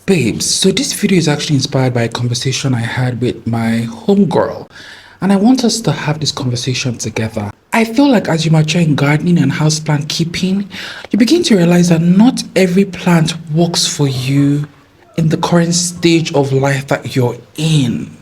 Babes, so this video is actually inspired by a conversation I had with my homegirl, and I want us to have this conversation together. I feel like as you mature in gardening and houseplant keeping, you begin to realize that not every plant works for you in the current stage of life that you're in.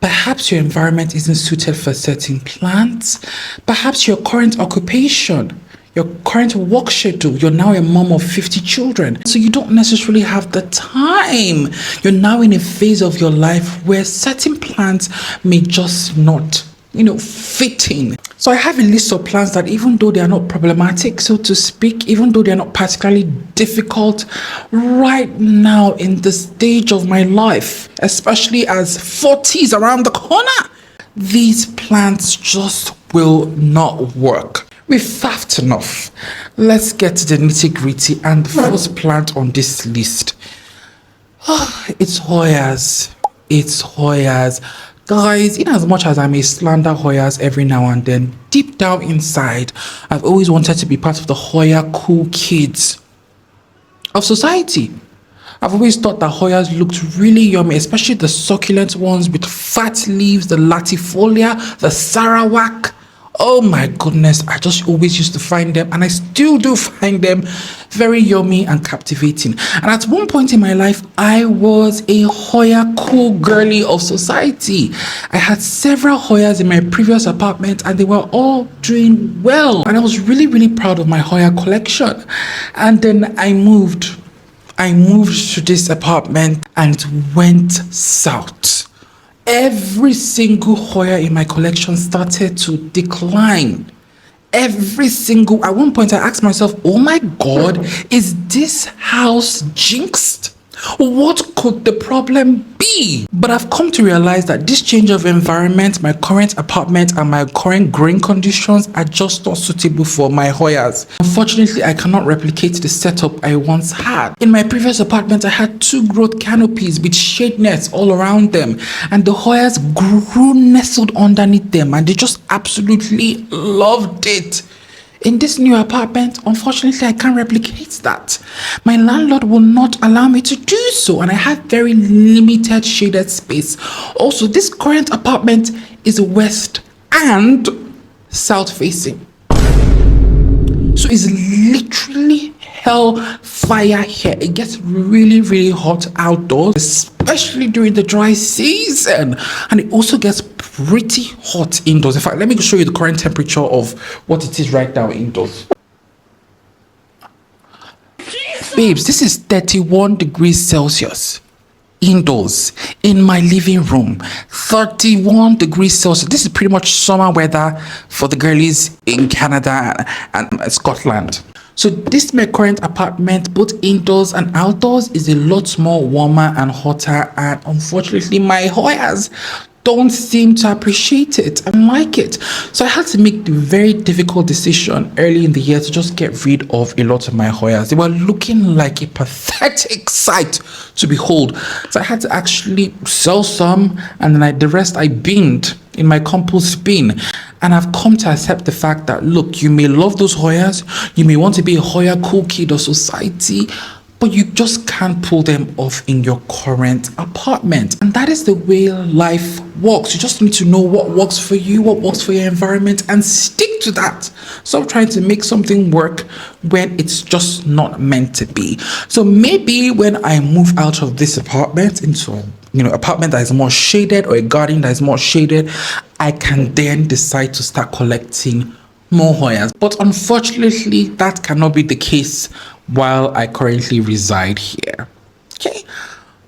Perhaps your environment isn't suited for certain plants. Perhaps your current occupation, your current work schedule, you're now a mom of 50 children. So you don't necessarily have the time. You're now in a phase of your life where certain plants may just not fit in. So I have a list of plants that even though they are not problematic, so to speak, even though they are not particularly difficult right now in the stage of my life, especially as 40 is around the corner, these plants just will not work. We've faffed enough. Let's get to the nitty-gritty, and the first plant on this list, it's Hoyas. It's Hoyas. Guys, in as much as I may slander Hoyas every now and then, deep down inside, I've always wanted to be part of the Hoya cool kids of society. I've always thought that Hoyas looked really yummy, especially the succulent ones with fat leaves, the latifolia, the sarawak. Oh my goodness, I just always used to find them, and I still do find them very yummy and captivating. And at one point in my life, I was a Hoya cool girly of society. I had several Hoyas in my previous apartment, and they were all doing well. And I was really, really proud of my Hoya collection. And then I moved to this apartment and it went south. Every single Hoya in my collection started to decline. At one point I asked myself, oh my God, is this house jinxed? What could the problem be? But I've come to realize that this change of environment, my current apartment and my current growing conditions are just not suitable for my Hoyas. Unfortunately, I cannot replicate the setup I once had. In my previous apartment, I had 2 growth canopies with shade nets all around them, and the Hoyas grew nestled underneath them, and they just absolutely loved it. In this new apartment, unfortunately, I can't replicate that. My landlord will not allow me to do so, and I have very limited shaded space. Also, this current apartment is west and south facing. So it's literally hellfire here. It gets really, really hot outdoors, especially during the dry season. And it also gets pretty hot indoors. In fact, let me show you the current temperature of what it is right now indoors. Babes, this is 31 degrees Celsius indoors in my living room. 31 degrees Celsius. This is pretty much summer weather for the girlies in Canada and Scotland. So this my current apartment, both indoors and outdoors, is a lot more warmer and hotter, and unfortunately my Hoyas don't seem to appreciate it and like it. So I had to make the very difficult decision early in the year to just get rid of a lot of my Hoyas. They were looking like a pathetic sight to behold. So I had to actually sell some, and then the rest I binned in my compost bin. And I've come to accept the fact that, look, you may love those Hoyas, you may want to be a Hoya cool kid of society, but you just can't pull them off in your current apartment. And that is the way life works. You just need to know what works for you, what works for your environment, and stick to that. Stop trying to make something work when it's just not meant to be. So maybe when I move out of this apartment into apartment that is more shaded, or a garden that is more shaded, I can then decide to start collecting more Hoyas. But unfortunately, that cannot be the case while I currently reside here. Okay.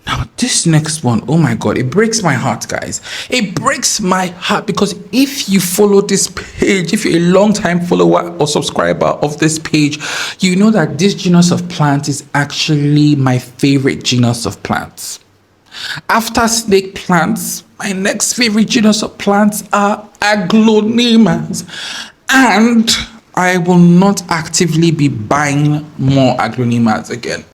Now this next one, oh my God, it breaks my heart, guys. It breaks my heart, because if you follow this page, if you're a long time follower or subscriber of this page, you know that this genus of plants is actually my favorite genus of plants. After snake plants, my next favorite genus of plants are aglaonemas, and I will not actively be buying more aglaonemas again.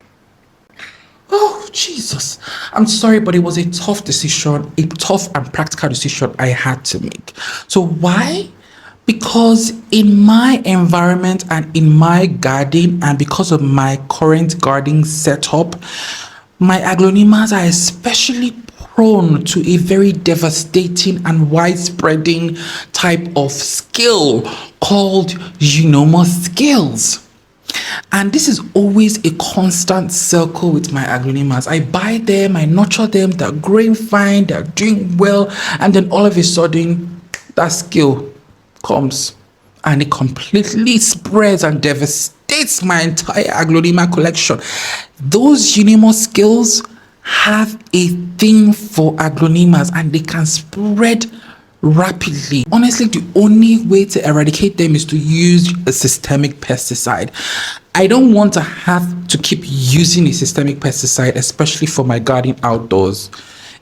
Oh, Jesus. I'm sorry, but it was a tough decision, a tough and practical decision I had to make. So why? Because in my environment and in my garden, and because of my current gardening setup, My aglaonemas are especially prone to a very devastating and widespreading type of skill called eunomous scales. And this is always a constant circle with my aglaonemas. I buy them, I nurture them, they're growing fine, they're doing well, and then all of a sudden, that skill comes and it completely spreads and devastates my entire aglaonema collection. Those eunomous scales have a thing for aglaonemas and they can spread rapidly. Honestly, the only way to eradicate them is to use a systemic pesticide. I don't want to have to keep using a systemic pesticide, especially for my garden outdoors.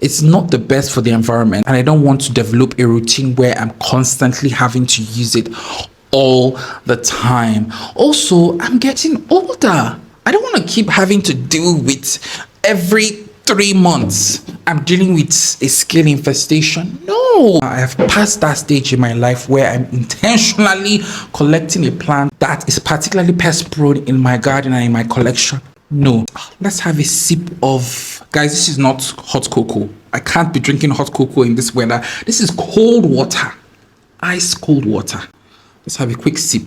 It's not the best for the environment, and I don't want to develop a routine where I'm constantly having to use it all the time. Also, I'm getting older. I don't want to keep having to deal with every 3 months I'm dealing with a scale infestation. No, I have passed that stage in my life where I'm intentionally collecting a plant that is particularly pest prone in my garden and in my collection. No, let's have a sip of, guys, this is not hot cocoa. I can't be drinking hot cocoa in this weather. This is cold water, ice cold water. Let's have a quick sip.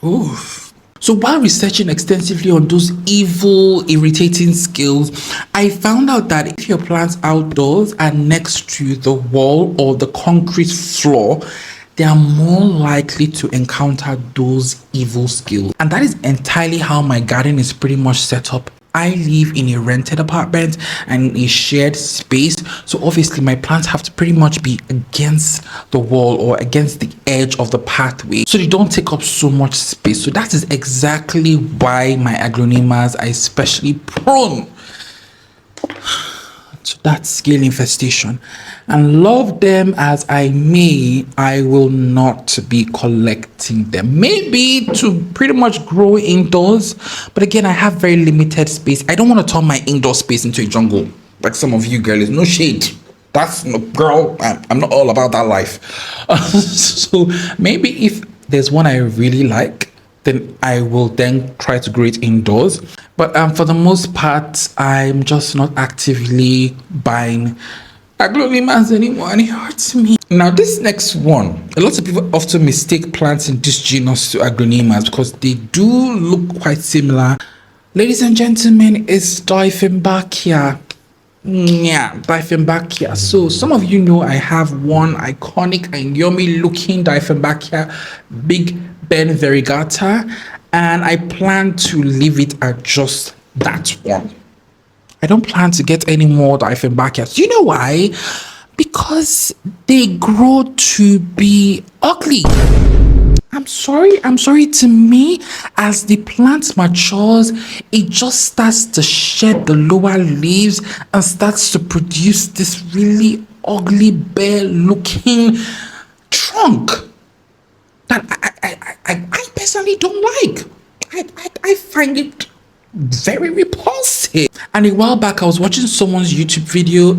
Oh. So while researching extensively on those evil, irritating scales, I found out that if your plants outdoors are next to the wall or the concrete floor, they are more likely to encounter those evil scales. And that is entirely how my garden is pretty much set up. I live in a rented apartment and in a shared space, so obviously my plants have to pretty much be against the wall or against the edge of the pathway, so they don't take up so much space. So that is exactly why my aglaonemas are especially prone to that scale infestation. And love them as I may, I will not be collecting them. Maybe to pretty much grow indoors, but again, I have very limited space. I don't want to turn my indoor space into a jungle like some of you girls. No shade. That's no, girl, I'm not all about that life. So maybe if there's one I really like, then I will then try to grow it indoors. But for the most part, I'm just not actively buying aglaonemas anymore, and it hurts me. Now, this next one, a lot of people often mistake plants in this genus to aglaonemas because they do look quite similar. Ladies and gentlemen, it's Dieffenbachia. Yeah, Dieffenbachia. So some of you know I have one iconic and yummy looking Dieffenbachia, Big Ben variegata, and I plan to leave it at just that one. I don't plan to get any more Dieffenbachias. You know why? Because they grow to be ugly. I'm sorry, to me, as the plant matures, it just starts to shed the lower leaves and starts to produce this really ugly, bare looking trunk that I personally don't like. I find it very repulsive. And a while back, I was watching someone's YouTube video,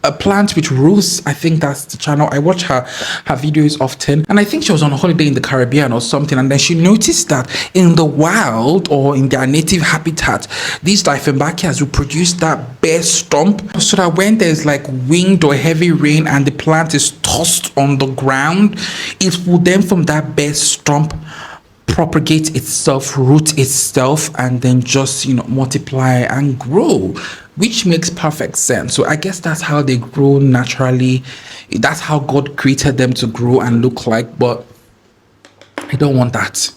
a plant with roots. I think that's the channel. I watch her videos often, and I think she was on a holiday in the Caribbean or something, and then she noticed that in the wild or in their native habitat, these Dieffenbachias will produce that bare stump, so that when there's like wind or heavy rain and the plant is tossed on the ground, it will then from that bare stump propagate itself, root itself, and then just multiply and grow, which makes perfect sense. So I guess that's how they grow naturally. That's how God created them to grow and look like. But I don't want that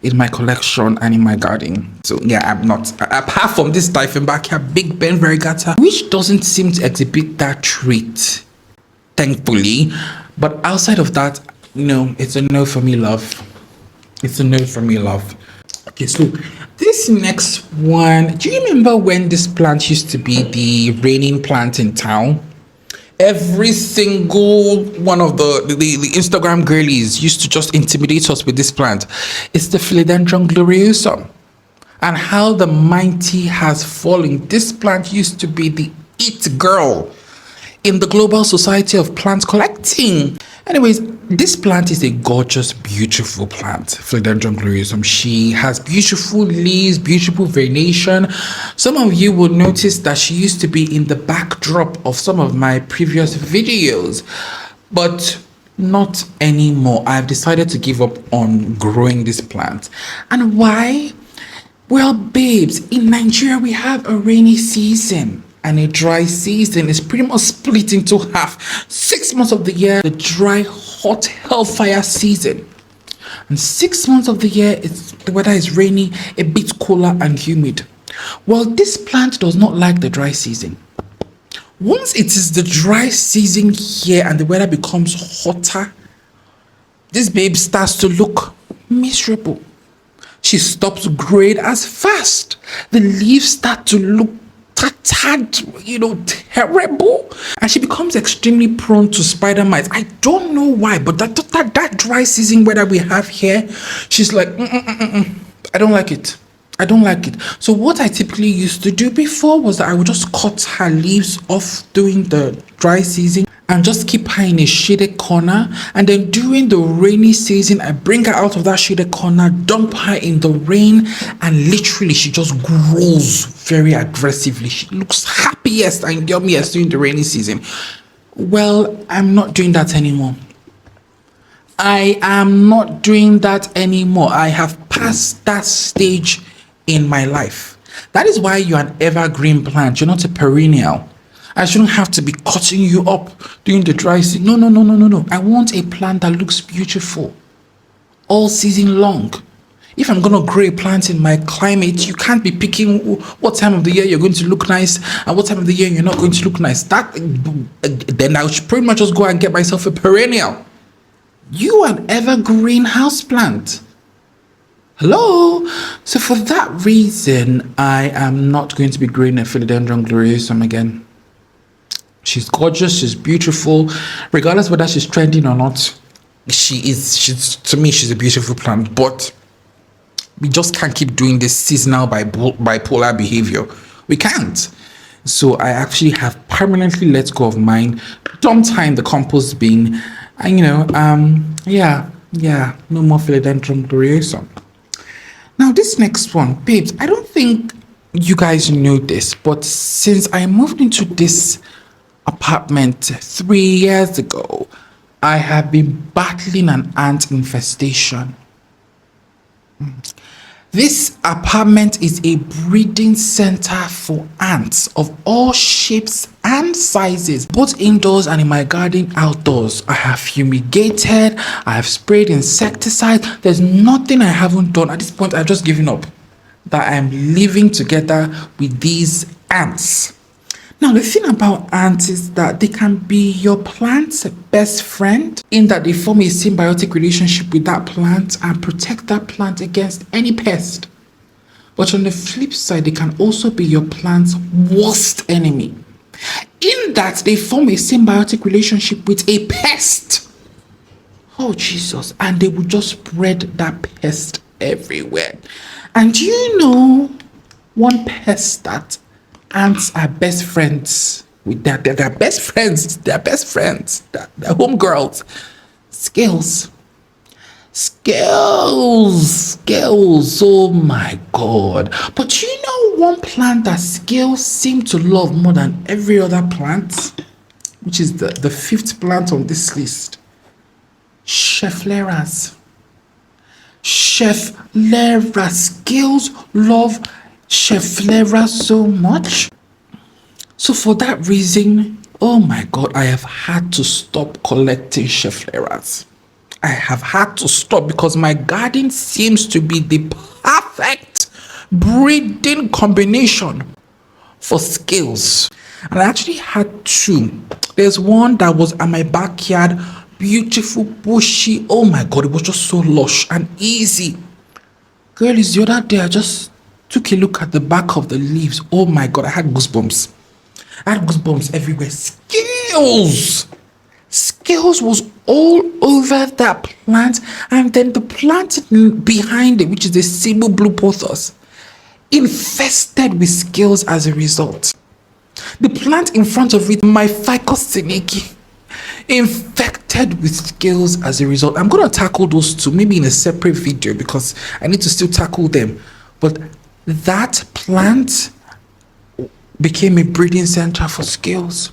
in my collection and in my garden. So yeah, I'm not, apart from this Dieffenbachia Big Ben variegata, which doesn't seem to exhibit that trait, thankfully. But outside of that, it's a no for me, love. It's a no for me, love. Okay, so this next one, do you remember when this plant used to be the reigning plant in town? Every single one of the Instagram girlies used to just intimidate us with this plant. It's the Philodendron gloriosum. And how the mighty has fallen. This plant used to be the it girl in the global society of plant collecting. Anyways, this plant is a gorgeous, beautiful plant, Philodendron gloriosum. She has beautiful leaves, beautiful veination. Some of you will notice that she used to be in the backdrop of some of my previous videos, but not anymore. I've decided to give up on growing this plant. And why? Well, babes, in Nigeria, we have a rainy season and a dry season. Is pretty much split into half. 6 months of the year, the dry, hot, hellfire season. And 6 months of the year, the weather is rainy, a bit cooler and humid. Well, this plant does not like the dry season. Once it is the dry season here and the weather becomes hotter, this babe starts to look miserable. She stops growing as fast. The leaves start to look tattered, terrible. And she becomes extremely prone to spider mites. I don't know why, but that dry season weather we have here, she's like, I don't like it. I don't like it. So what I typically used to do before was that I would just cut her leaves off during the dry season and just keep her in a shaded corner. And then during the rainy season, I bring her out of that shaded corner, dump her in the rain, and literally she just grows very aggressively. She looks happiest and yummiest during the rainy season. Well, I'm not doing that anymore. I am not doing that anymore. I have passed that stage in my life. That is why you're an evergreen plant. You're not a perennial. I shouldn't have to be cutting you up during the dry season. No. I want a plant that looks beautiful all season long. If I'm going to grow a plant in my climate, you can't be picking what time of the year you're going to look nice and what time of the year you're not going to look nice. Then I should pretty much just go and get myself a perennial. You are an evergreen houseplant. Hello? So for that reason, I am not going to be growing a Philodendron gloriosum again. She's gorgeous, she's beautiful, regardless whether she's trending or not. To me, she's a beautiful plant, but we just can't keep doing this seasonal bipolar behavior. We can't. So I actually have permanently let go of mine, dumped her in the compost bin, and no more Philodendron gloriosum. Now this next one, babes, I don't think you guys know this, but since I moved into this apartment 3 years ago, I have been battling an ant infestation. This apartment is a breeding center for ants of all shapes and sizes, both indoors and in my garden outdoors. I have fumigated, I have sprayed insecticide. There's nothing I haven't done. At this point, I've just given up that I'm living together with these ants. Now, the thing about ants is that they can be your plant's best friend, in that they form a symbiotic relationship with that plant and protect that plant against any pest. But on the flip side, they can also be your plant's worst enemy, in that they form a symbiotic relationship with a pest. Oh, Jesus. And they will just spread that pest everywhere. And do you know one pest that ants are best friends with? They're best friends. They're homegirls. Scales. Oh my God. But you know one plant that scales seem to love more than every other plant, which is the 5th plant on this list? Scheffleras. Scales love Schefflera so much. So for that reason, oh my God, I have had to stop collecting Scheffleras. I have had to stop because my garden seems to be the perfect breeding combination for scales. And I actually had 2. There's one that was at my backyard, beautiful, bushy. Oh my God, it was just so lush and easy. Girl, it's the other day I just took a look at the back of the leaves. Oh my God, I had goosebumps. Everywhere. Scales was all over that plant, and then the plant behind it, which is the Cebu blue pothos, infested with scales as a result. The plant in front of it, my ficus siniki, infected with scales as a result. I'm going to tackle those two, maybe in a separate video, because I need to still tackle them. But that plant became a breeding center for scales.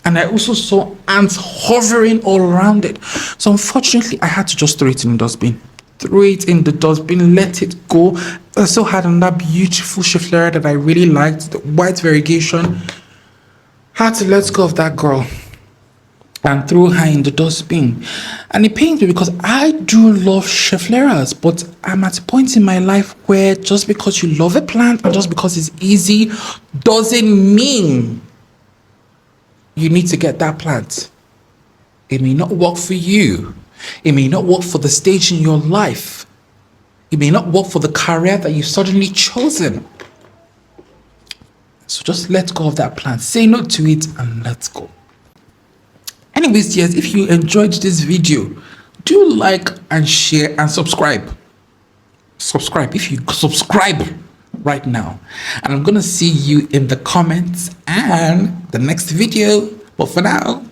And I also saw ants hovering all around it. So unfortunately, I had to just throw it in the dustbin. Throw it in the dustbin, let it go. I also had another beautiful Schefflera that I really liked, the white variegation. Had to let go of that girl and threw her in the dustbin. And it pains me because I do love Scheffleras, but I'm at a point in my life where just because you love a plant and just because it's easy doesn't mean you need to get that plant. It may not work for you. It may not work for the stage in your life. It may not work for the career that you've suddenly chosen. So just let go of that plant. Say no to it and let's go. Anyways, yes, if you enjoyed this video, do like and share and subscribe. Subscribe if you subscribe right now. And I'm going to see you in the comments and the next video. But for now,